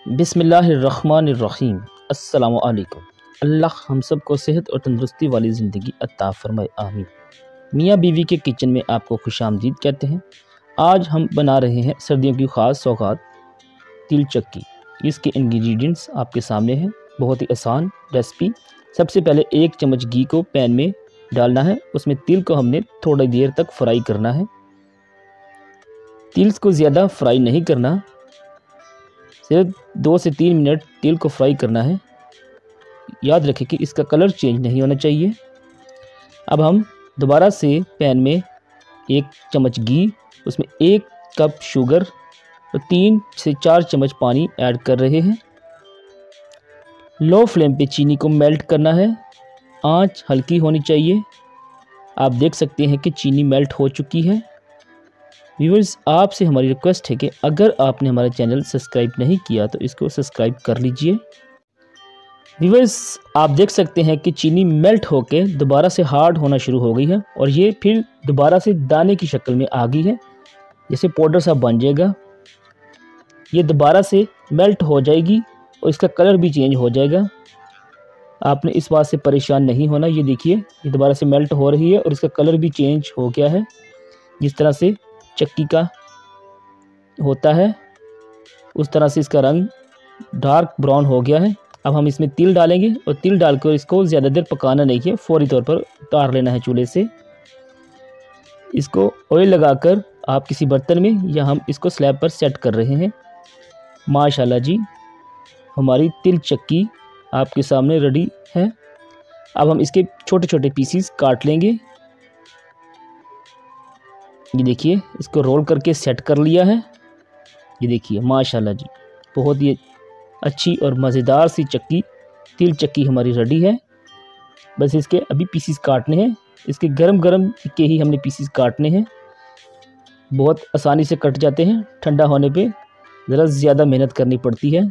बिस्मिल्लाहिर्रहमानिर्रहीम। अस्सलामु अलैकुम। अल्लाह हम सब को सेहत और तंदुरुस्ती वाली ज़िंदगी अता फ़रमाए, आमीन। मियाँ बीवी के किचन में आपको खुशामदीद कहते हैं। आज हम बना रहे हैं सर्दियों की ख़ास सौगात तिल चक्की। इसके इंग्रेडिएंट्स आपके सामने हैं, बहुत ही आसान रेसिपी। सबसे पहले 1 चम्मच घी को पैन में डालना है। उसमें तिल को हमने थोड़ी देर तक फ्राई करना है। तिल को ज़्यादा फ्राई नहीं करना, सिर्फ 2 से 3 मिनट तिल को फ्राई करना है। याद रखें कि इसका कलर चेंज नहीं होना चाहिए। अब हम दोबारा से पैन में 1 चम्मच घी, उसमें 1 कप शुगर और 3 से 4 चम्मच पानी ऐड कर रहे हैं। लो फ्लेम पे चीनी को मेल्ट करना है। आंच हल्की होनी चाहिए। आप देख सकते हैं कि चीनी मेल्ट हो चुकी है। व्यूअर्स, आपसे हमारी रिक्वेस्ट है कि अगर आपने हमारा चैनल सब्सक्राइब नहीं किया तो इसको सब्सक्राइब कर लीजिए। व्यूअर्स, आप देख सकते हैं कि चीनी मेल्ट होकर दोबारा से हार्ड होना शुरू हो गई है और ये फिर दोबारा से दाने की शक्ल में आ गई है, जैसे पाउडर सा बन जाएगा। ये दोबारा से मेल्ट हो जाएगी और इसका कलर भी चेंज हो जाएगा। आपने इस बात से परेशान नहीं होना। ये देखिए, ये दोबारा से मेल्ट हो रही है और इसका कलर भी चेंज हो गया है, जिस तरह से चक्की का होता है उस तरह से इसका रंग डार्क ब्राउन हो गया है। अब हम इसमें तिल डालेंगे और तिल डालकर इसको ज़्यादा देर पकाना नहीं है, फौरी तौर पर उतार लेना है चूल्हे से। इसको ऑयल लगाकर आप किसी बर्तन में या हम इसको स्लैब पर सेट कर रहे हैं। माशाल्लाह जी, हमारी तिल चक्की आपके सामने रेडी है। अब हम इसके छोटे छोटे पीसीस काट लेंगे। ये देखिए, इसको रोल करके सेट कर लिया है। ये देखिए माशाल्लाह जी, बहुत ही अच्छी और मज़ेदार सी चक्की तिल चक्की हमारी रेडी है। बस इसके अभी पीसीस काटने हैं। इसके गरम गरम के ही हमने पीसीस काटने हैं। बहुत आसानी से कट जाते हैं। ठंडा होने पे ज़रा ज़्यादा मेहनत करनी पड़ती है।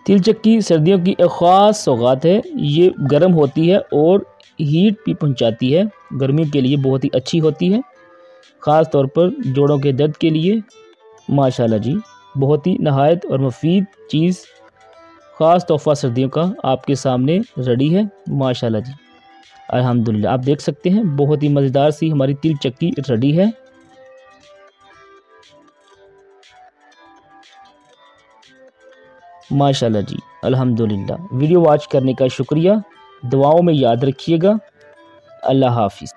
तिल चक्की सर्दियों की एक ख़ास सौगात है। ये गर्म होती है और हीट भी पहुंचाती है। गर्मियों के लिए बहुत ही अच्छी होती है, ख़ास तौर पर जोड़ों के दर्द के लिए। माशाल्लाह जी, बहुत ही नहायत और मुफीद चीज़, ख़ास तोहफ़ा सर्दियों का आपके सामने रेडी है। माशाल्लाह जी, अल्हम्दुलिल्लाह। आप देख सकते हैं बहुत ही मज़ेदार सी हमारी तिल चक्की रेडी है। माशाल्लाह जी, अल्हम्दुलिल्लाह। वीडियो वॉच करने का शुक्रिया। दुआओं में याद रखिएगा। अल्लाह हाफ़िज़।